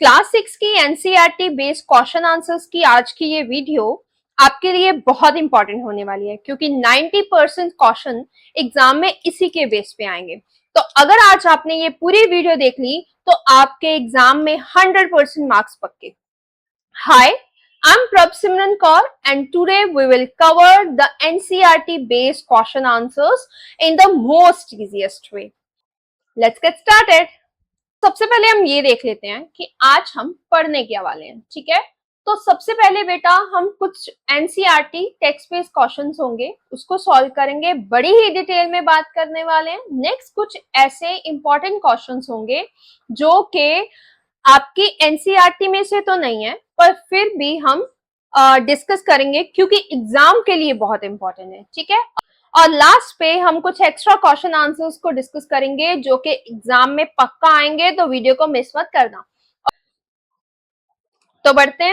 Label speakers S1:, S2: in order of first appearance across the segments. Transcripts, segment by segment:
S1: Class 6 की NCERT based question answers की आज की ये वीडियो आपके लिए बहुत इंपॉर्टेंट होने वाली है, क्योंकि 90% क्वेश्चन एग्जाम में इसी के बेस पे आएंगे। तो अगर आज आपने ये पूरी वीडियो देख ली तो आपके एग्जाम में 100% मार्क्स पक्के। हाय, I'm Prab Simran Kaur and today we will cover the NCERT based question answers in the most easiest way. Let's get started. सबसे पहले हम ये देख लेते हैं कि आज हम पढ़ने क्या वाले हैं। ठीक है, तो सबसे पहले बेटा हम कुछ एनसीईआरटी टेक्स्ट बेस्ड क्वेश्चंस होंगे, उसको सॉल्व करेंगे, बड़ी ही डिटेल में बात करने वाले हैं। नेक्स्ट कुछ ऐसे इंपॉर्टेंट क्वेश्चंस होंगे जो कि आपकी एनसीईआरटी में से तो नहीं है, पर फिर भी हम डिस्कस करेंगे क्योंकि एग्जाम के लिए बहुत इंपॉर्टेंट है। ठीक है, और लास्ट पे हम कुछ एक्स्ट्रा क्वेश्चन आंसर्स को डिस्कस करेंगे जो कि एग्जाम में पक्का आएंगे, तो वीडियो को मिस मत करना। तो बढ़ते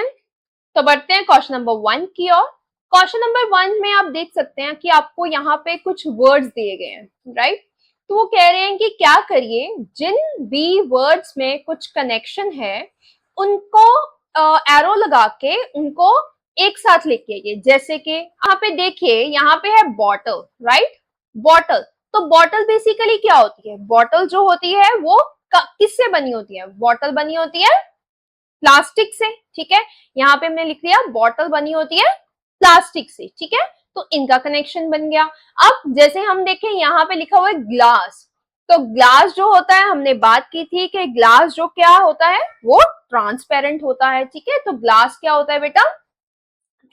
S1: हैं क्वेश्चन नंबर 1 की ओर। क्वेश्चन नंबर 1 में आप देख सकते हैं कि आपको यहाँ पे कुछ वर्ड्स दिए गए हैं, राइट। तो वो कह रहे हैं कि क्या करिए जिन भी वर्ड्स में कुछ कनेक्शन है उनको एरो लगा के उनको एक साथ लेके आइए। जैसे कि यहाँ पे देखिए, यहाँ पे है बॉटल, राइट। बॉटल, तो बॉटल बेसिकली क्या होती है? बॉटल जो होती है वो किससे बनी होती है? बॉटल बनी होती है प्लास्टिक से। ठीक है, यहाँ पे हमने लिख दिया बॉटल बनी होती है प्लास्टिक से। ठीक है, तो इनका कनेक्शन बन गया। अब जैसे हम देखें, यहाँ पे लिखा हुआ है ग्लास, तो ग्लास जो होता है, हमने बात की थी कि ग्लास जो क्या होता है वो ट्रांसपेरेंट होता है। ठीक है, तो ग्लास क्या होता है बेटा?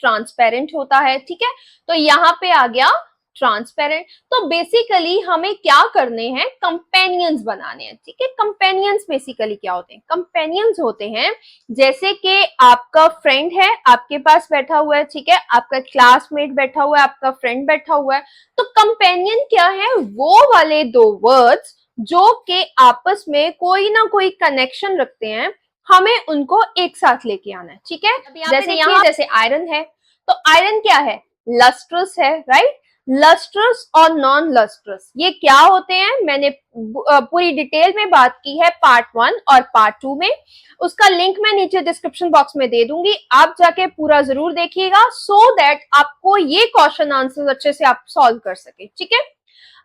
S1: ट्रांसपेरेंट होता है। ठीक है, तो यहाँ पे आ गया ट्रांसपेरेंट। तो बेसिकली हमें क्या करने हैं? कंपेनियंस बनाने हैं। ठीक है, कंपेनियंस बेसिकली क्या होते हैं? कंपेनियंस होते हैं जैसे कि आपका फ्रेंड है, आपके पास बैठा हुआ है, ठीक है, आपका क्लासमेट बैठा हुआ है, आपका फ्रेंड बैठा हुआ है। तो कंपेनियन क्या है? वो वाले दो वर्ड्स जो कि आपस में कोई ना कोई कनेक्शन रखते हैं, हमें उनको एक साथ लेके आना है। ठीक है, जैसे यहाँ जैसे आयरन है, तो आयरन क्या है? लस्ट्रस है, राइट। लस्ट्रस और नॉन लस्ट्रस ये क्या होते हैं? मैंने पूरी डिटेल में बात की है पार्ट 1 और पार्ट 2 में, उसका लिंक मैं नीचे डिस्क्रिप्शन बॉक्स में दे दूंगी, आप जाके पूरा जरूर देखिएगा सो दैट आपको ये क्वेश्चन आंसर अच्छे से आप सॉल्व कर सके। ठीक है,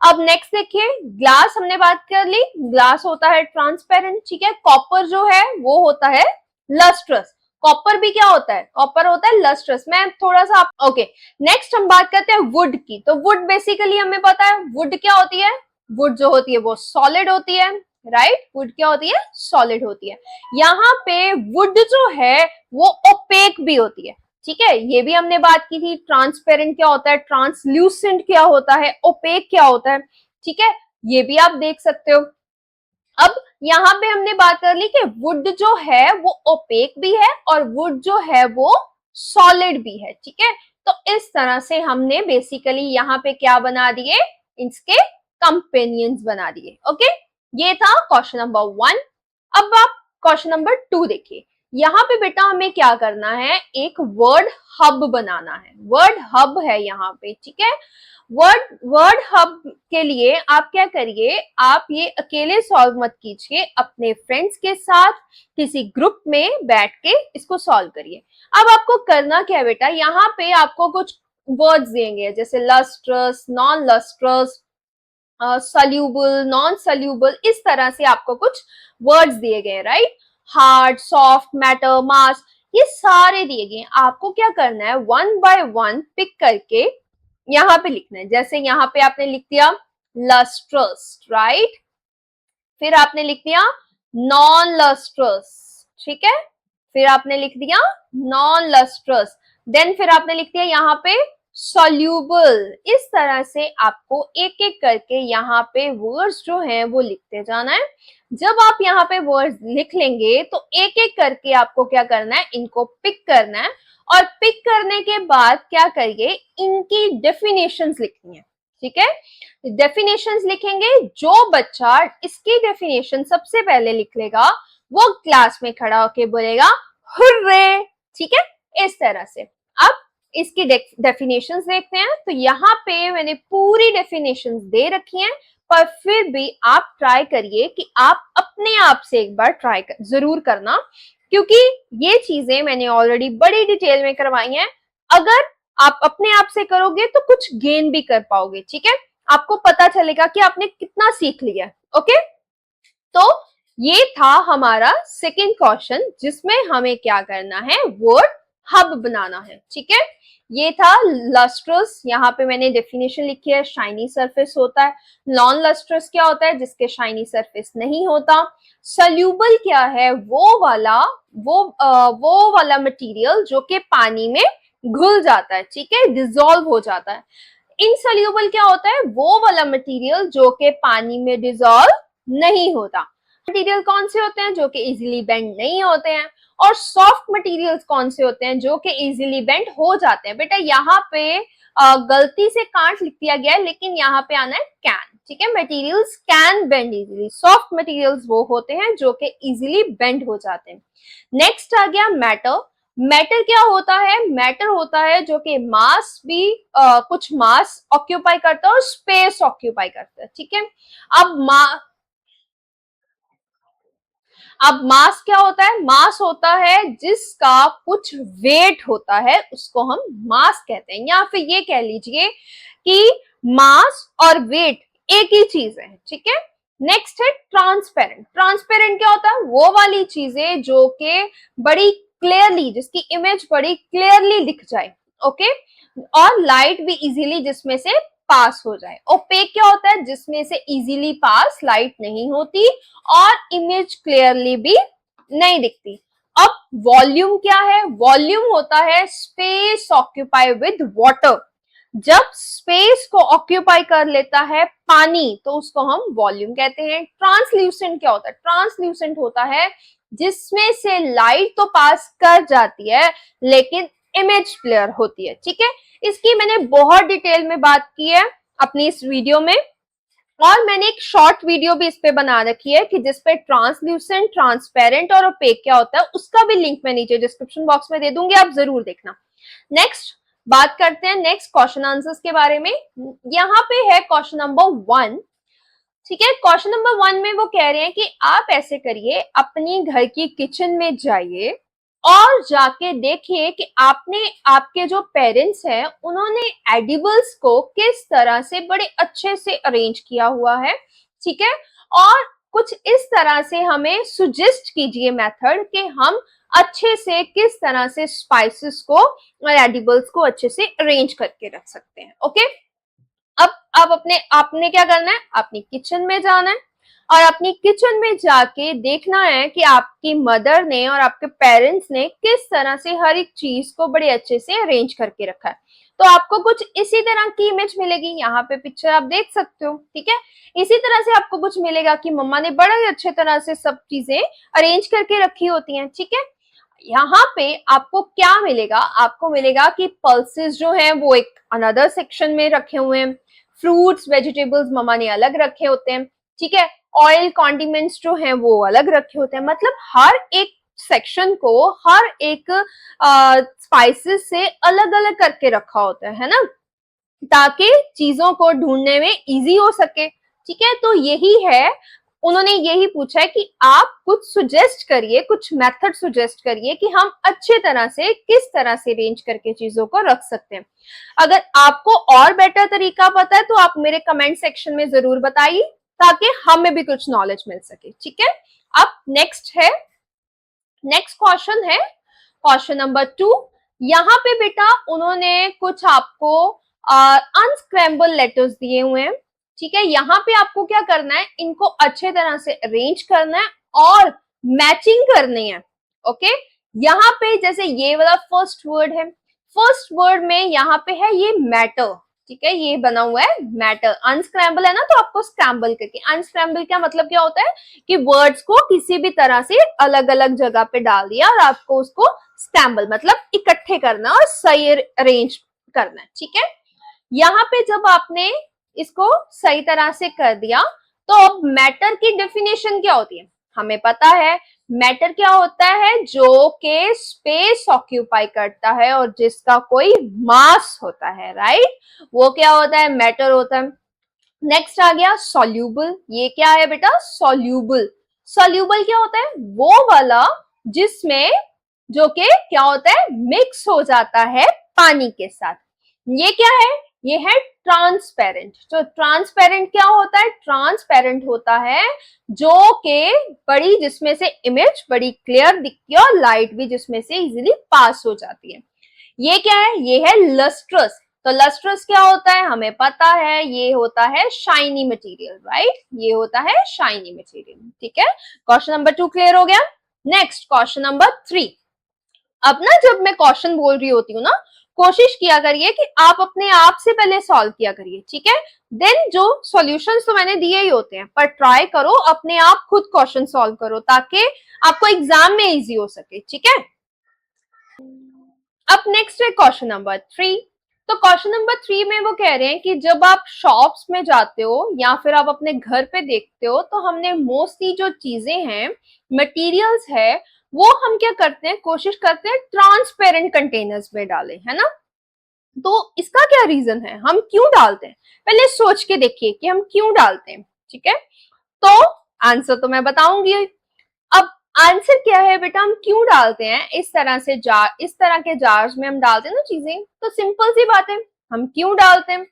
S1: अब नेक्स्ट देखिए, ग्लास हमने बात कर ली, ग्लास होता है ट्रांसपेरेंट। ठीक है, कॉपर जो है वो होता है लस्ट्रस। कॉपर भी क्या होता है? कॉपर होता है लस्ट्रस। मैं थोड़ा सा ओके, नेक्स्ट हम बात करते हैं वुड की। तो वुड बेसिकली हमें पता है वुड क्या होती है? वुड जो होती है वो सॉलिड होती है, राइट। वुड क्या होती है? सॉलिड होती है। यहाँ पे वुड जो है वो ओपेक भी होती है। ठीक है, ये भी हमने बात की थी। ट्रांसपेरेंट क्या होता है, ट्रांसल्यूसेंट क्या होता है, ओपेक क्या होता है। ठीक है, ये भी आप देख सकते हो। अब यहाँ पे हमने बात कर ली कि वुड जो है वो ओपेक भी है और वुड जो है वो सॉलिड भी है। ठीक है, तो इस तरह से हमने बेसिकली यहाँ पे क्या बना दिए? इसके कंपेनियंस बना दिए। ओके, ये था क्वेश्चन नंबर 1। अब आप क्वेश्चन नंबर 2 देखिए। यहाँ पे बेटा हमें क्या करना है? एक वर्ड हब बनाना है। वर्ड हब है यहाँ पे। ठीक है, वर्ड हब के लिए आप क्या करिए, आप ये अकेले सॉल्व मत कीजिए, अपने फ्रेंड्स के साथ किसी ग्रुप में बैठ के इसको सॉल्व करिए। अब आपको करना क्या है बेटा? यहाँ पे आपको कुछ वर्ड्स देंगे जैसे lustrous, non lustrous, soluble, non soluble, इस तरह से आपको कुछ वर्ड्स दिए गए, राइट। हार्ड, सॉफ्ट, मैटर, मास, ये सारे दिए गए। आपको क्या करना है? 1 बाय 1 पिक करके यहाँ पे लिखना है। जैसे यहाँ पे आपने लिख दिया लस्ट्रस, राइट, फिर आपने लिख दिया नॉन लस्ट्रस। ठीक है, फिर आपने लिख दिया नॉन लस्ट्रस, देन फिर आपने लिख दिया यहाँ पे सॉल्यूबल। इस तरह से आपको एक एक करके यहाँ पे वर्ड्स जो हैं वो लिखते जाना है। जब आप यहाँ पे वर्ड्स लिख लेंगे तो एक एक करके आपको क्या करना है? इनको पिक करना है, और पिक करने के बाद क्या करिए? इनकी डेफिनेशंस लिखनी है। ठीक है, डेफिनेशंस लिखेंगे। जो बच्चा इसकी डेफिनेशन सबसे पहले लिख लेगा वो क्लास में खड़ा होके बोलेगा हुर्रे। ठीक है, इस तरह से। अब इसकी डेफिनेशंस देखते हैं। तो यहाँ पे मैंने पूरी डेफिनेशंस दे रखी हैं, पर फिर भी आप ट्राई करिए कि आप अपने आप से एक बार जरूर करना, क्योंकि ये चीजें मैंने ऑलरेडी बड़ी डिटेल में करवाई हैं। अगर आप अपने आप से करोगे तो कुछ गेन भी कर पाओगे, ठीक है, आपको पता चलेगा कि आपने कितना सीख लिया। ओके, तो ये था हमारा सेकेंड क्वेश्चन, जिसमें हमें क्या करना है, वर्ड हब बनाना है, ठीक है। ये था लस्ट्रस, यहाँ पे मैंने डेफिनेशन लिखी है, शाइनी सरफेस होता है। नॉन लस्ट्रस क्या होता है, जिसके शाइनी सरफेस नहीं होता। सल्यूबल क्या है, वो वाला मटेरियल जो कि पानी में घुल जाता है, ठीक है, डिसॉल्व हो जाता है। इनसोल्यूबल क्या होता है, वो वाला मटेरियल जो कि पानी में डिसॉल्व नहीं होता। मटेरियल कौन से होते हैं, जो कि इजीली बेंड नहीं होते हैं। और सॉफ्ट मटेरियल्स कौन से होते हैं, जो कि इजीली बेंड हो जाते हैं। बेटा यहाँ पे गलती से कांट लिख दिया गया है, लेकिन यहाँ पे आना है कैन, ठीक है। Materials can bend easily, soft materials वो होते हैं जो कि इजीली बेंड हो जाते हैं। नेक्स्ट आ गया मैटर। मैटर क्या होता है, मैटर होता है जो कि मास भी कुछ मास ऑक्यूपाई करता है और स्पेस ऑक्यूपाई करता है, ठीक है। अब मास क्या होता है, मास होता है जिसका कुछ वेट होता है, उसको हम मास कहते हैं। या फिर ये कह लीजिए कि मास और वेट एक ही चीज है, ठीक है। नेक्स्ट है ट्रांसपेरेंट। ट्रांसपेरेंट क्या होता है, वो वाली चीजें जो कि बड़ी क्लियरली, जिसकी इमेज बड़ी क्लियरली दिख जाए, ओके, और लाइट भी इजीली जिसमें से पास हो जाए। ओपेक क्या होता है, जिसमें से इजीली पास लाइट नहीं होती और इमेज क्लियरली भी नहीं दिखती। अब वॉल्यूम क्या है, वॉल्यूम होता है स्पेस ऑक्यूपाई विद वाटर। जब स्पेस को ऑक्यूपाई कर लेता है पानी, तो उसको हम वॉल्यूम कहते हैं। ट्रांसल्यूसेंट क्या होता है, ट्रांसल्यूसेंट होता है जिसमें से लाइट तो पास कर जाती है लेकिन इमेज क्लियर होती है, ठीक है। इसकी मैंने बहुत डिटेल में बात की है अपनी इस वीडियो में, और मैंने एक शॉर्ट वीडियो भी इस पे बना रखी है कि जिसपे ट्रांसल्यूसेंट, ट्रांसपेरेंट और ओपेक क्या होता है, उसका भी लिंक मैं नीचे डिस्क्रिप्शन बॉक्स में दे दूंगी, आप जरूर देखना। नेक्स्ट बात करते हैं नेक्स्ट क्वेश्चन आंसर्स के बारे में। यहाँ पे है क्वेश्चन नंबर 1, ठीक है। क्वेश्चन नंबर 1 में वो कह रहे हैं कि आप ऐसे करिए, अपनी घर की किचन में जाइए और जाके देखिए कि आपने, आपके जो पेरेंट्स हैं उन्होंने एडिबल्स को किस तरह से बड़े अच्छे से अरेंज किया हुआ है, ठीक है। और कुछ इस तरह से हमें सुजेस्ट कीजिए मेथड कि हम अच्छे से किस तरह से स्पाइसेस को और एडिबल्स को अच्छे से अरेंज करके रख सकते हैं। ओके, अब आपने क्या करना है, अपनी किचन में जाना है और अपनी किचन में जाके देखना है कि आपकी मदर ने और आपके पेरेंट्स ने किस तरह से हर एक चीज को बड़े अच्छे से अरेंज करके रखा है। तो आपको कुछ इसी तरह की इमेज मिलेगी, यहाँ पे पिक्चर आप देख सकते हो, ठीक है। इसी तरह से आपको कुछ मिलेगा कि मम्मा ने बड़े अच्छे तरह से सब चीजें अरेंज करके रखी होती हैं, ठीक है। यहाँ पे आपको क्या मिलेगा, आपको मिलेगा कि पल्सेस जो है वो एक अनदर सेक्शन में रखे हुए हैं, फ्रूट्स वेजिटेबल्स मम्मा ने अलग रखे होते हैं, ठीक है। ऑयल कॉन्डिमेंट्स जो हैं वो अलग रखे होते हैं। मतलब हर एक सेक्शन को हर एक स्पाइसेस से अलग अलग करके रखा होता है ना, ताकि चीजों को ढूंढने में इजी हो सके, ठीक है। तो यही है, उन्होंने यही पूछा है कि आप कुछ सुजेस्ट करिए, कुछ मेथड सुजेस्ट करिए कि हम अच्छे तरह से किस तरह से अरेंज करके चीजों को रख सकते हैं। अगर आपको और बेटर तरीका पता है तो आप मेरे कमेंट सेक्शन में जरूर बताइए, ताकि हमें भी कुछ नॉलेज मिल सके, ठीक है। अब नेक्स्ट क्वेश्चन है क्वेश्चन नंबर 2। यहाँ पे बेटा उन्होंने कुछ आपको अनस्क्रैम्बल लेटर्स दिए हुए हैं, ठीक है। यहाँ पे आपको क्या करना है, इनको अच्छे तरह से अरेंज करना है और मैचिंग करनी है, ओके। यहाँ पे जैसे ये वाला फर्स्ट वर्ड है, फर्स्ट वर्ड में यहाँ पे है ये मैटर, ठीक है, ये बना हुआ है मैटर। अनस्क्रैम्बल है ना, तो आपको स्क्रैम्बल करके, अनस्क्रैम्बल का मतलब क्या होता है कि वर्ड्स को किसी भी तरह से अलग अलग जगह पे डाल दिया और आपको उसको स्क्रैम्बल मतलब इकट्ठे करना और सही अरेंज करना है, ठीक है। यहाँ पे जब आपने इसको सही तरह से कर दिया, तो अब मैटर की डेफिनेशन क्या होती है, हमें पता है मैटर क्या होता है, जो के स्पेस ऑक्यूपाई करता है और जिसका कोई मास होता है, राइट। वो क्या होता है, मैटर होता है। नेक्स्ट आ गया सॉल्यूबल। ये क्या है बेटा? सॉल्यूबल। सॉल्यूबल क्या होता है? वो वाला जिसमें जो कि क्या होता है, मिक्स हो जाता है पानी के साथ। ये क्या है? ये है ट्रांसपेरेंट। तो ट्रांसपेरेंट क्या होता है? ट्रांसपेरेंट होता है जो कि बड़ी, जिसमें से इमेज बड़ी क्लियर दिखती है और लाइट भी जिसमें से इजीली पास हो जाती है। ये क्या है? ये है लस्ट्रस। तो लस्ट्रस क्या होता है? हमें पता है, ये होता है शाइनी मटेरियल, राइट? ये होता है शाइनी मटेरियल। ठीक है, क्वेश्चन नंबर 2 क्लियर हो गया। Next question number 3। अब ना जब मैं क्वेश्चन बोल रही होती हूँ ना, कोशिश किया करिए कि आप अपने आप से पहले सॉल्व किया करिए, ठीक है? देन जो सॉल्यूशंस तो मैंने दिए ही होते हैं, पर ट्राई करो अपने आप खुद क्वेश्चन सॉल्व करो ताकि आपको एग्जाम में इजी हो सके, ठीक है? अब नेक्स्ट है क्वेश्चन नंबर 3। तो क्वेश्चन नंबर 3 में वो कह रहे हैं कि जब आप शॉप्स में जाते हो या फिर आप अपने घर पे देखते हो, तो हमने मोस्टली जो चीजें हैं, मटेरियल्स है, वो हम क्या करते हैं, कोशिश करते हैं ट्रांसपेरेंट कंटेनर्स में डालें, है ना? तो इसका क्या रीजन है, हम क्यों डालते हैं? पहले सोच के देखिए कि हम क्यों डालते हैं, ठीक है? तो आंसर तो मैं बताऊंगी। अब आंसर क्या है बेटा, हम क्यों डालते हैं इस तरह से जार, इस तरह के जार्स में हम डालते हैं ना चीजें, तो सिंपल सी बात है, हम क्यों डालते हैं?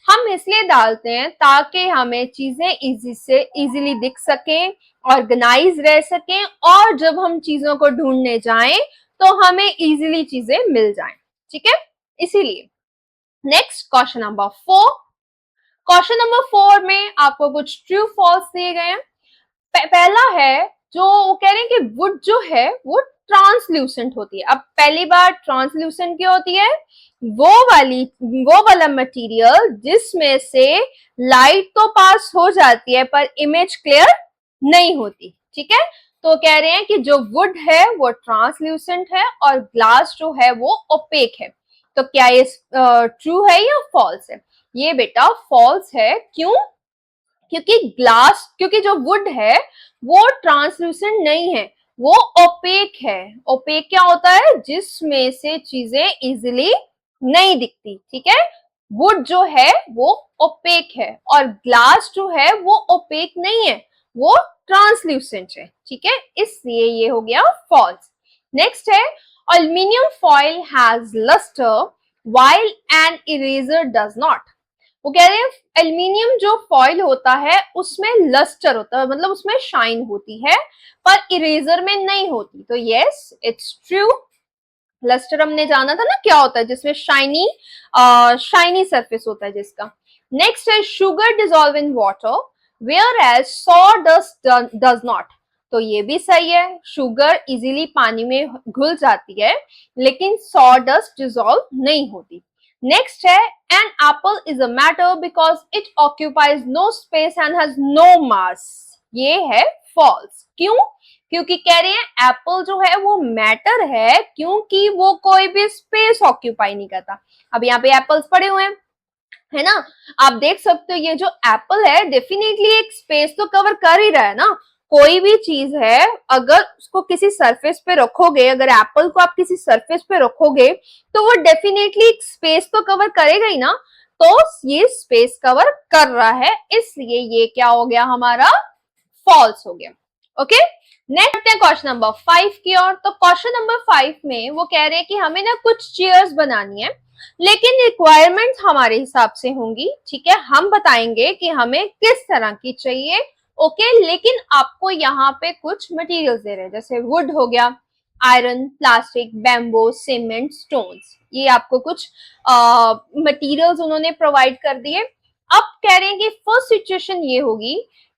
S1: हम इसलिए डालते हैं ताकि हमें चीजें इजीली दिख सकें, ऑर्गेनाइज रह सकें, और जब हम चीजों को ढूंढने जाएं तो हमें इजीली चीजें मिल जाएं, ठीक है? इसीलिए। Next question number 4। Question number 4 में आपको कुछ ट्रू फॉल्स दिए गए हैं। पहला है, जो वो कह रहे हैं कि वुड जो है वो ट्रांसल्यूसेंट होती है। अब पहली बार ट्रांसल्यूसेंट क्या होती है? वो वाला मटेरियल जिसमें से लाइट तो पास हो जाती है पर इमेज क्लियर नहीं होती, ठीक है? तो कह रहे हैं कि जो वुड है वो ट्रांसल्यूसेंट है और ग्लास जो है वो ओपेक है। तो क्या ये ट्रू है या फॉल्स है? ये बेटा फॉल्स है। क्यों? क्योंकि जो वुड है वो ट्रांसलूसेंट नहीं है, वो ओपेक है। ओपेक क्या होता है? जिसमें से चीजें इजिली नहीं दिखती, ठीक है? वुड जो है वो ओपेक है और ग्लास जो है वो ओपेक नहीं है, वो ट्रांसल्यूसेंट है, ठीक है? इसलिए ये हो गया फॉल्स। नेक्स्ट है, aluminium foil has lustre while an eraser does not. वो कह रहे हैं एल्यूमिनियम जो फॉइल होता है उसमें लस्टर होता है, मतलब उसमें शाइन होती है, पर इरेजर में नहीं होती। तो यस, इट्स ट्रू। लस्टर हमने जाना था ना क्या होता है, जिसमें शाइनी सरफेस होता है जिसका। नेक्स्ट है, sugar dissolve in water whereas sawdust does not. तो ये भी सही है, शुगर इजीली पानी में घुल जाती है लेकिन सॉडस्ट डिजोल्व नहीं होती। नेक्स्ट है, an apple is a matter because it occupies no space and has no mass. ये है फॉल्स। क्यों? क्योंकि कह रहे हैं एप्पल जो है वो मैटर है क्योंकि वो कोई भी स्पेस ऑक्यूपाई नहीं करता। अब यहाँ पे एप्पल्स पड़े हुए हैं, है ना? आप देख सकते हो ये जो एप्पल है डेफिनेटली एक स्पेस तो कवर कर ही रहा है ना। कोई भी चीज है, अगर उसको किसी सरफेस पे रखोगे, अगर एप्पल को आप किसी सरफेस पे रखोगे तो वो डेफिनेटली एक स्पेस तो कवर करेगा ही ना। तो ये स्पेस कवर कर रहा है, इसलिए ये क्या हो गया हमारा? फॉल्स हो गया। ओके, नेक्स्ट है क्वेश्चन नंबर 5 की ओर। तो क्वेश्चन नंबर 5 में वो कह रहे हैं कि हमें ना कुछ चेयर्स बनानी है, लेकिन रिक्वायरमेंट्स हमारे हिसाब से होंगी, ठीक है? हम बताएंगे कि हमें किस तरह की चाहिए, ओके? लेकिन आपको यहाँ पे कुछ मटेरियल्स दे रहे हैं, जैसे वुड हो गया, iron, plastic, bamboo, cement, stones. ये आपको कुछ मटेरियल्स उन्होंने प्रोवाइड कर दिए। अब कह रहे हैं कि फर्स्ट सिचुएशन ये होगी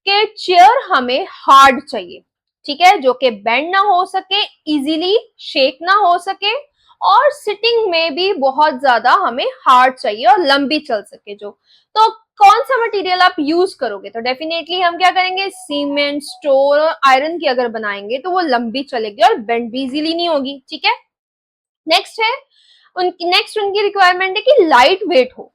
S1: कि चेयर हमें हार्ड चाहिए, ठीक है? जो कि बेंड ना हो सके, इजीली शेक ना हो सके, और सिटिंग में भी बहुत ज्यादा हमें हार्ड चाहिए और लंबी चल सके जो। तो कौन सा मटेरियल आप यूज करोगे? तो डेफिनेटली हम क्या करेंगे, सीमेंट, स्टोन और आयरन की अगर बनाएंगे तो वो लंबी चलेगी और बेंड भी इजीली नहीं होगी, ठीक है? नेक्स्ट है, उनकी रिक्वायरमेंट है कि लाइट वेट हो,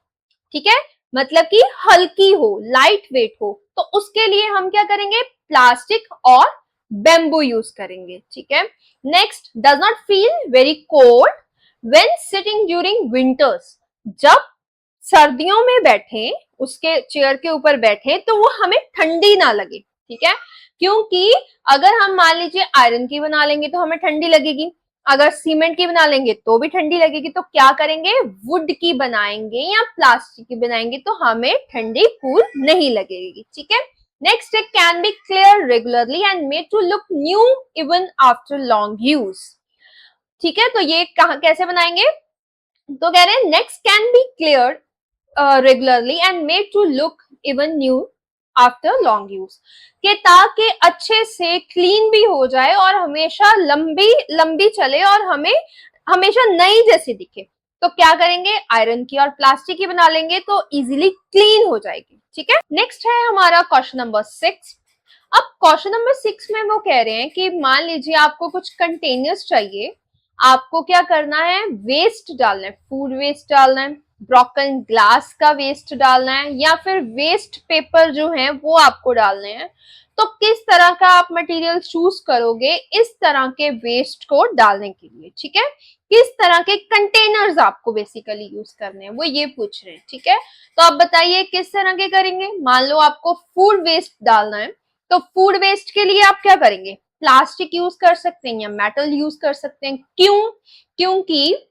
S1: ठीक है? मतलब कि हल्की हो, लाइट वेट हो। तो उसके लिए हम क्या करेंगे, प्लास्टिक और बेम्बू यूज करेंगे, ठीक है? Next, does not feel very cold when sitting during winters. जब सर्दियों में बैठे, उसके चेयर के ऊपर बैठे तो वो हमें ठंडी ना लगे, ठीक है। क्योंकि अगर हम मान लीजिए आयरन की बना लेंगे तो हमें ठंडी लगेगी, अगर सीमेंट की बना लेंगे तो भी ठंडी लगेगी, तो क्या करेंगे, वुड की बनाएंगे या प्लास्टिक की बनाएंगे तो हमें ठंडी कूल नहीं लगेगी, ठीक है। नेक्स्ट है can be clear regularly and made to look new even after long use, ठीक है। तो ये कहा कैसे बनाएंगे, तो कह रहे हैं next can be clear regularly and made to look even new after long use, के ताकि अच्छे से क्लीन भी हो जाए और हमेशा लंबी लंबी चले और हमें हमेशा नई जैसी दिखे। तो क्या करेंगे, आयरन की और प्लास्टिक की बना लेंगे तो इजीली क्लीन हो जाएगी, ठीक है। नेक्स्ट है हमारा क्वेश्चन नंबर 6। अब क्वेश्चन नंबर 6 में वो कह रहे हैं कि मान लीजिए आपको कुछ कंटेनर्स चाहिए, आपको क्या करना है, वेस्ट डालना है, फूड वेस्ट डालना है, ब्रोकन ग्लास का वेस्ट डालना है, या फिर वेस्ट पेपर जो है वो आपको डालने हैं। तो किस तरह का आप मटेरियल चूज करोगे इस तरह के वेस्ट को डालने के लिए, ठीक है। किस तरह के कंटेनर्स आपको बेसिकली यूज करने हैं वो ये पूछ रहे हैं, ठीक है। तो आप बताइए किस तरह के करेंगे। मान लो आपको फूड वेस्ट डालना है, तो फूड वेस्ट के लिए आप क्या करेंगे, प्लास्टिक यूज कर सकते हैं या मेटल यूज कर सकते हैं। क्यों, क्योंकि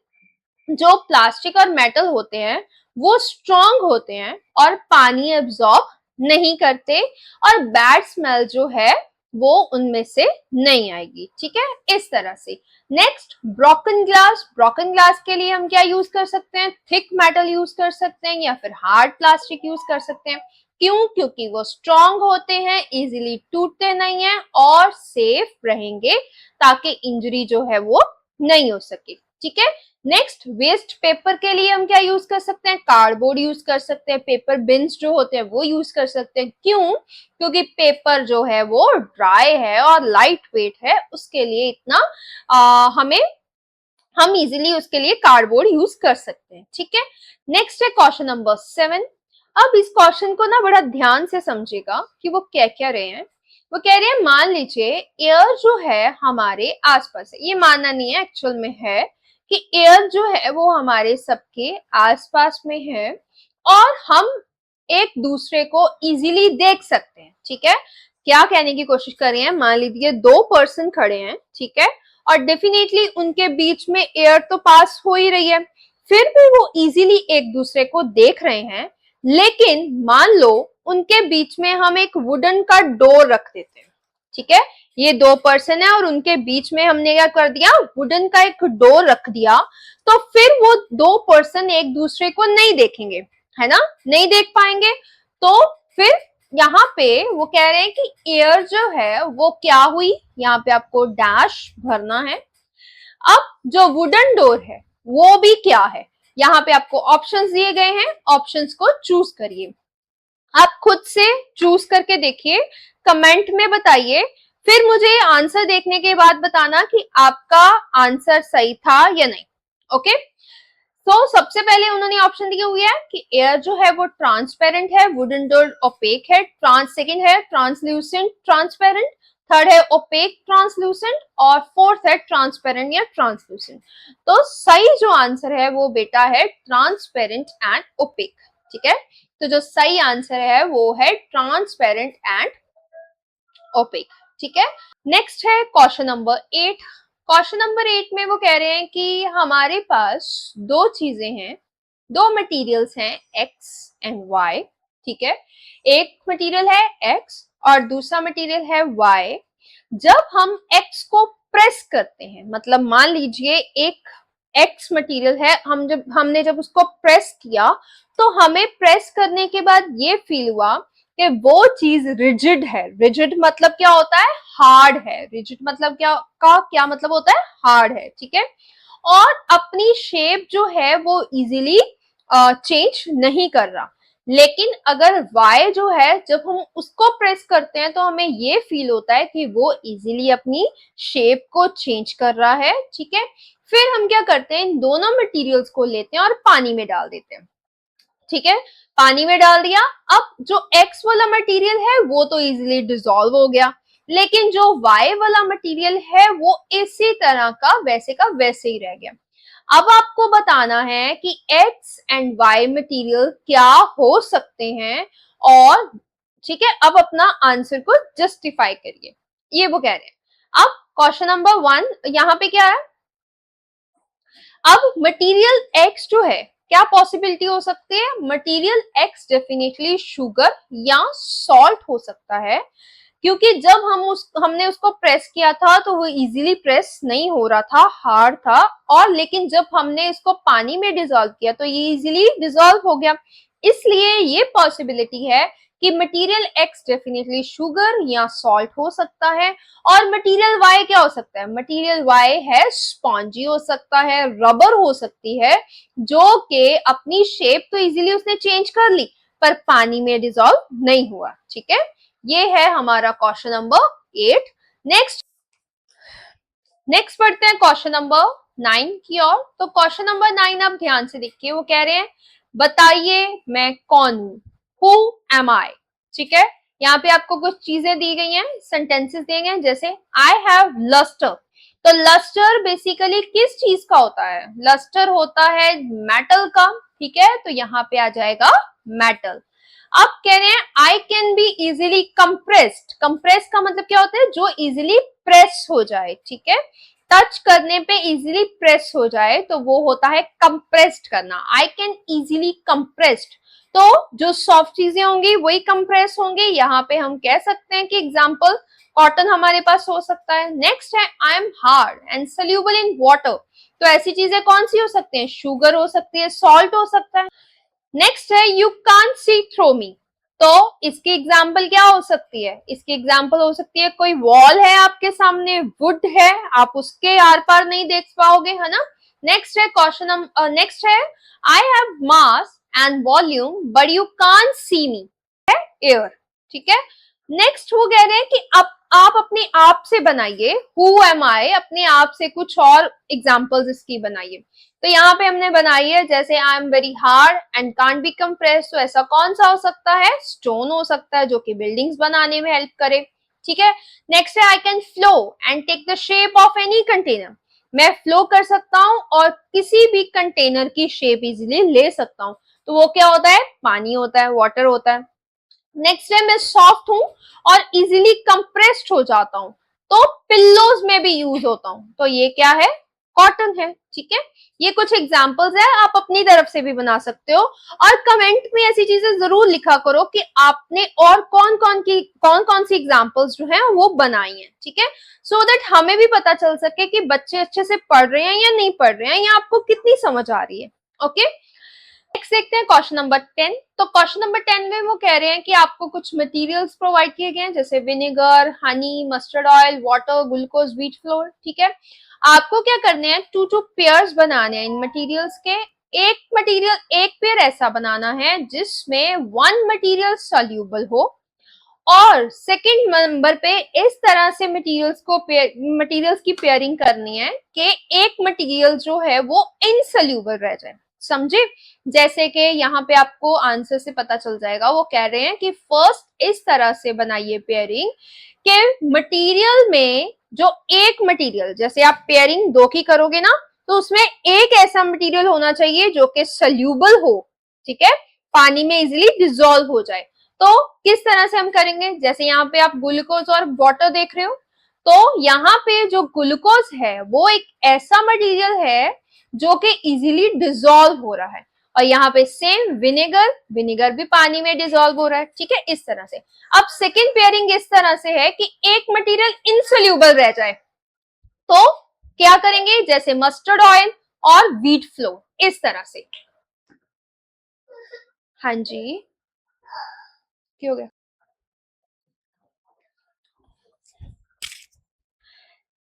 S1: जो प्लास्टिक और मेटल होते हैं वो स्ट्रॉन्ग होते हैं और पानी एब्जॉर्ब नहीं करते और बैड स्मेल जो है वो उनमें से नहीं आएगी, ठीक है, इस तरह से। Next broken glass, broken glass के लिए हम क्या यूज कर सकते हैं, थिक मेटल यूज कर सकते हैं या फिर हार्ड प्लास्टिक यूज कर सकते हैं। क्यों, क्योंकि वो स्ट्रॉन्ग होते हैं, इजीली टूटते नहीं है और सेफ रहेंगे ताकि इंजरी जो है वो नहीं हो सके, ठीक है। नेक्स्ट वेस्ट पेपर के लिए हम क्या यूज कर सकते हैं, कार्डबोर्ड यूज कर सकते हैं, पेपर बिन्स जो होते हैं वो यूज कर सकते हैं। क्यों, क्योंकि पेपर जो है वो ड्राई है और लाइट वेट है, उसके लिए इतना हम इजीली उसके लिए कार्डबोर्ड यूज कर सकते हैं, ठीक है। नेक्स्ट है क्वेश्चन नंबर 7। अब इस क्वेश्चन को ना बड़ा ध्यान से समझेगा कि वो क्या क्या रहे हैं। वो कह रहे हैं मान लीजिए एयर जो है हमारे आसपास है, ये मानना नहीं है, एक्चुअल में है कि एयर जो है वो हमारे सबके आसपास में है और हम एक दूसरे को इजीली देख सकते हैं, ठीक है। क्या कहने की कोशिश कर रहे हैं, मान लीजिए दो पर्सन खड़े हैं, ठीक है, और डेफिनेटली उनके बीच में एयर तो पास हो ही रही है, फिर भी वो इजीली एक दूसरे को देख रहे हैं। लेकिन मान लो उनके बीच में हम एक वुडन का डोर रख देते हैं, ठीक है, ये दो पर्सन है और उनके बीच में हमने क्या कर दिया, वुडन का एक डोर रख दिया, तो फिर वो दो पर्सन एक दूसरे को नहीं देखेंगे, है ना, नहीं देख पाएंगे। तो फिर यहाँ पे वो कह रहे हैं कि एयर जो है वो क्या हुई, यहाँ पे आपको डैश भरना है। अब जो वुडन डोर है वो भी क्या है, यहाँ पे आपको ऑप्शंस दिए गए हैं, ऑप्शंस को चूज करिए, आप खुद से चूज करके देखिए, कमेंट में बताइए, फिर मुझे आंसर देखने के बाद बताना कि आपका आंसर सही था या नहीं, ओके। तो सबसे पहले उन्होंने ऑप्शन दिया हुआ है कि एयर जो है वो ट्रांसपेरेंट है, वुडन डोर ओपेक है, सेकंड है ट्रांसल्यूसेंट ट्रांसपेरेंट, थर्ड है ओपेक ट्रांसल्यूसेंट और फोर्थ है ट्रांसपेरेंट या ट्रांसल्यूसेंट। तो सही जो आंसर है वो बेटा है ट्रांसपेरेंट एंड ओपेक, ठीक है। तो जो सही आंसर है वो है ट्रांसपेरेंट एंड ओपेक, ठीक है। नेक्स्ट है क्वेश्चन नंबर 8। क्वेश्चन नंबर 8 में वो कह रहे हैं कि हमारे पास दो चीजें हैं, दो मटेरियल्स हैं एक्स एंड वाई, ठीक है। एक मटेरियल है एक्स और दूसरा मटेरियल है वाई। जब हम एक्स को प्रेस करते हैं, मतलब मान लीजिए एक एक्स मटेरियल है, हमने जब उसको प्रेस किया तो हमें प्रेस करने के बाद ये फील हुआ कि वो चीज रिजिड है। रिजिड मतलब क्या होता है, हार्ड है। रिजिड मतलब क्या मतलब होता है, हार्ड है, ठीक है। और अपनी शेप जो है वो इजीली चेंज नहीं कर रहा। लेकिन अगर y जो है जब हम उसको प्रेस करते हैं तो हमें ये फील होता है कि वो इजीली अपनी शेप को चेंज कर रहा है, ठीक है। फिर हम क्या करते हैं, इन दोनों मटेरियल्स को लेते हैं और पानी में डाल देते हैं, ठीक है। पानी में डाल दिया, अब जो x वाला मटेरियल है वो तो इजीली डिसॉल्व हो गया, लेकिन जो y वाला मटेरियल है वो इसी तरह का वैसे ही रह गया। अब आपको बताना है कि एक्स एंड वाई मटेरियल क्या हो सकते हैं, और ठीक है, अब अपना आंसर को जस्टिफाई करिए, ये वो कह रहे हैं। अब क्वेश्चन नंबर 1 यहाँ पे क्या है, अब मटेरियल एक्स जो है, क्या पॉसिबिलिटी हो सकती है, मटेरियल एक्स डेफिनेटली शुगर या सॉल्ट हो सकता है, क्योंकि जब हमने उसको प्रेस किया था तो वो इजीली प्रेस नहीं हो रहा था, हार्ड था, और लेकिन जब हमने इसको पानी में डिसॉल्व किया तो ये इजीली डिसॉल्व हो गया। इसलिए ये पॉसिबिलिटी है कि मटेरियल एक्स डेफिनेटली शुगर या सॉल्ट हो सकता है, और मटेरियल वाई क्या हो सकता है, मटेरियल वाई है स्पॉन्जी हो सकता है, रबर हो सकती है, जो कि अपनी शेप तो इजीली उसने चेंज कर ली पर पानी में डिसॉल्व नहीं हुआ। ठीक है, ये है हमारा क्वेश्चन नंबर 8। नेक्स्ट पढ़ते हैं क्वेश्चन नंबर 9 की ओर। तो क्वेश्चन नंबर 9 आप ध्यान से देखिए, वो कह रहे हैं बताइए मैं कौन हूं, हु एम आई। ठीक है, यहाँ पे आपको कुछ चीजें दी गई हैं, सेंटेंसेस दिए गए हैं, जैसे आई हैव लस्टर। तो लस्टर बेसिकली किस चीज का होता है, लस्टर होता है मेटल का। ठीक है, तो यहाँ पे आ जाएगा मेटल। अब कह रहे हैं I can be easily compressed. Compress का मतलब क्या होता है, जो इजिली प्रेस हो जाए। ठीक है, टच करने पे इजिली प्रेस हो जाए तो वो होता है कंप्रेस्ड करना। आई कैन इजिली कंप्रेस्ड, तो जो सॉफ्ट चीजें होंगी वही कंप्रेस होंगी। यहाँ पे हम कह सकते हैं कि एग्जाम्पल कॉटन हमारे पास हो सकता है। नेक्स्ट है I am hard and soluble in water. तो ऐसी चीजें कौन सी हो सकती हैं, शुगर हो सकती है, सॉल्ट हो सकता है। नेक्स्ट है यू कांट सी थ्रू मी। तो इसकी एग्जाम्पल क्या हो सकती है, इसकी एग्जाम्पल हो सकती है कोई वॉल है आपके सामने, वुड है, आप उसके आर पार नहीं देख पाओगे, है ना। नेक्स्ट है क्वेश्चन, नेक्स्ट है I have mass and volume but you can't see me, है एयर। ठीक है, नेक्स्ट वो कह रहे हैं कि अब आप अपने आप से बनाइए, हु एम आई, अपने आप से कुछ और एग्जाम्पल्स इसकी बनाइए। तो यहाँ पे हमने बनाई है, जैसे I am very hard and can't be compress. तो ऐसा कौन सा हो सकता है, स्टोन हो सकता है, जो कि बिल्डिंग्स बनाने में हेल्प करे। ठीक है, नेक्स्ट है I can flow and take the shape of any container. मैं फ्लो कर सकता हूँ और किसी भी कंटेनर की शेप इजिली ले सकता हूँ। तो वो क्या होता है, पानी होता है, वाटर होता है। नेक्स्ट है मैं सॉफ्ट हूं और इजिली कंप्रेस्ड हो जाता हूं, तो पिल्लोज में भी यूज होता हूं। तो ये क्या है, कॉटन है। ठीक है, ये कुछ एग्जांपल्स है, आप अपनी तरफ से भी बना सकते हो। और कमेंट में ऐसी चीजें जरूर लिखा करो कि आपने और कौन कौन सी एग्जांपल्स जो हैं वो बनाई हैं। ठीक है, सो दैट हमें भी पता चल सके कि बच्चे अच्छे से पढ़ रहे हैं या नहीं पढ़ रहे हैं, या आपको कितनी समझ आ रही है। ओके, नेक्स्ट देखते हैं क्वेश्चन नंबर 10। तो क्वेश्चन नंबर 10 में वो कह रहे हैं कि आपको कुछ मटेरियल्स प्रोवाइड किए गए हैं, जैसे vinegar, Honey, mustard oil, water, glucose, wheat flour. ठीक है, आपको क्या करने हैं, टू पेयर्स बनाने हैं इन मटेरियल्स के। एक मटेरियल, एक पेयर ऐसा बनाना है जिसमें वन मटेरियल सॉल्यूबल हो, और सेकंड नंबर पे इस तरह से मटेरियल्स की पेयरिंग करनी है कि एक मटेरियल जो है वो इनसोल्यूबल रह जाए। समझे, जैसे कि यहाँ पे आपको आंसर से पता चल जाएगा, वो कह रहे हैं कि फर्स्ट इस तरह से बनाइए पेयरिंग के मटेरियल में, जो एक मटेरियल, जैसे आप पेयरिंग दो की करोगे ना, तो उसमें एक ऐसा मटेरियल होना चाहिए जो कि सोल्यूबल हो। ठीक है, पानी में इजिली डिसॉल्व हो जाए। तो किस तरह से हम करेंगे, जैसे यहाँ पे आप ग्लूकोज और वाटर देख रहे हो, तो यहाँ पे जो ग्लूकोज है वो एक ऐसा मटेरियल है जो कि इजीली डिसॉल्व हो रहा है, और यहाँ पे सेम विनेगर, विनेगर भी पानी में डिसॉल्व हो रहा है। ठीक है, इस तरह से। अब सेकेंड पेयरिंग इस तरह से है कि एक मटेरियल इनसोल्यूबल रह जाए, तो क्या करेंगे, जैसे मस्टर्ड ऑयल और व्हीट फ्लो, इस तरह से। हाँ जी, क्या हो गया।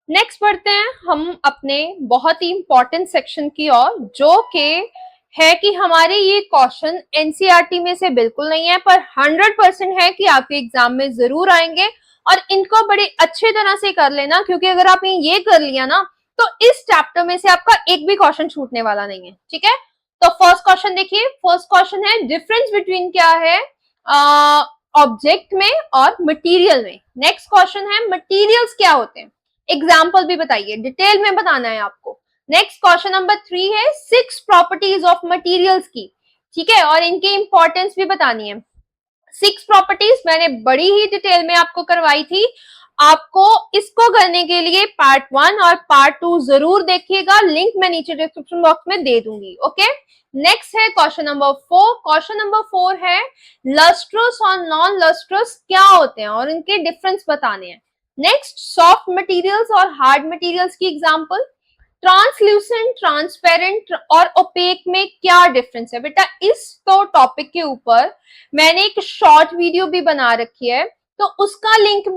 S1: नेक्स्ट बढ़ते हैं हम अपने बहुत ही इंपॉर्टेंट सेक्शन की ओर, जो कि है कि हमारे ये क्वेश्चन एनसीईआरटी में से बिल्कुल नहीं है, पर 100% है कि आपके एग्जाम में जरूर आएंगे, और इनको बड़े अच्छे तरह से कर लेना, क्योंकि अगर आपने ये कर लिया ना तो इस चैप्टर में से आपका एक भी क्वेश्चन छूटने वाला नहीं है। ठीक है, तो फर्स्ट क्वेश्चन देखिए, फर्स्ट क्वेश्चन है डिफरेंस बिटवीन क्या है ऑब्जेक्ट में और मटीरियल में। नेक्स्ट क्वेश्चन है मटीरियल्स क्या होते हैं, एग्जाम्पल भी बताइए, डिटेल में बताना है आपको। नेक्स्ट क्वेश्चन नंबर 3 है 6 प्रॉपर्टीज ऑफ मटेरियल्स की, ठीक है, और इनकी इंपॉर्टेंस भी बतानी है। 6 प्रॉपर्टीज मैंने बड़ी ही डिटेल में आपको करवाई थी। आपको इसको करने के लिए पार्ट 1 और पार्ट 2 जरूर देखिएगा, लिंक मैं नीचे डिस्क्रिप्शन बॉक्स में दे दूंगी। ओके, नेक्स्ट है क्वेश्चन नंबर 4। क्वेश्चन नंबर 4 है लस्ट्रस और नॉन लस्ट्रस क्या होते हैं और इनके डिफरेंस बताने हैं। नेक्स्ट सॉफ्ट मटेरियल्स और हार्ड मटेरियल्स की एग्जांपल। ट्रांसल्यूसेंट, ट्रांसपेरेंट और ओपेक में क्या डिफरेंस है बेटा, इस तो टॉपिक के ऊपर मैंने एक शॉर्ट वीडियो भी बना रखी है, तो उसका लिंक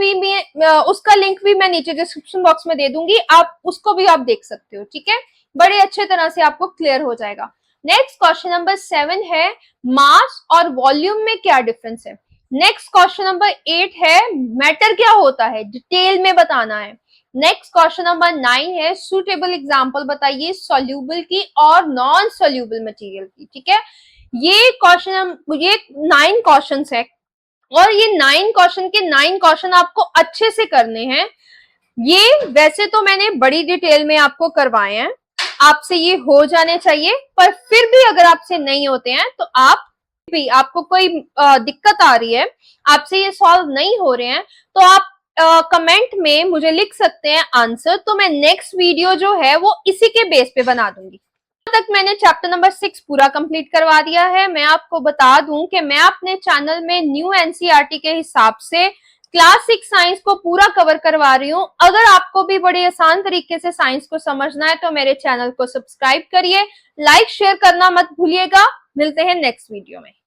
S1: भी मैं नीचे डिस्क्रिप्शन बॉक्स में दे दूंगी, आप उसको भी आप देख सकते हो, ठीक है, बड़े अच्छे तरह से आपको क्लियर हो जाएगा। नेक्स्ट क्वेश्चन नंबर 7 है मास और वॉल्यूम में क्या डिफरेंस है। नेक्स्ट क्वेश्चन नंबर 8 है मैटर क्या होता है, डिटेल में बताना है। नेक्स्ट क्वेश्चन नंबर 9 है सुटेबल एग्जांपल बताइए सॉल्यूबल की और नॉन सॉल्यूबल मटेरियल की, ठीक है। ये 9 क्वेश्चंस है और ये 9 क्वेश्चन के 9 क्वेश्चन आपको अच्छे से करने हैं। ये वैसे तो मैंने बड़ी डिटेल में आपको करवाए हैं, आपसे ये हो जाने चाहिए, पर फिर भी अगर आपसे नहीं होते हैं तो आपको कोई दिक्कत आ रही है, आपसे ये सॉल्व नहीं हो रहे हैं, तो आप कमेंट में मुझे लिख सकते हैं आंसर, तो मैं नेक्स्ट वीडियो जो है वो इसी के बेस पे बना दूंगी। तक मैंने चैप्टर नंबर 6 पूरा कंप्लीट करवा दिया है। मैं आपको बता दूं कि मैं अपने चैनल में न्यू एनसीईआरटी के हिसाब से क्लास 6 साइंस को पूरा कवर करवा रही हूं। अगर आपको भी बड़े आसान तरीके से साइंस को समझना है तो मेरे चैनल को सब्सक्राइब करिए, लाइक शेयर करना मत भूलिएगा। मिलते हैं नेक्स्ट वीडियो में।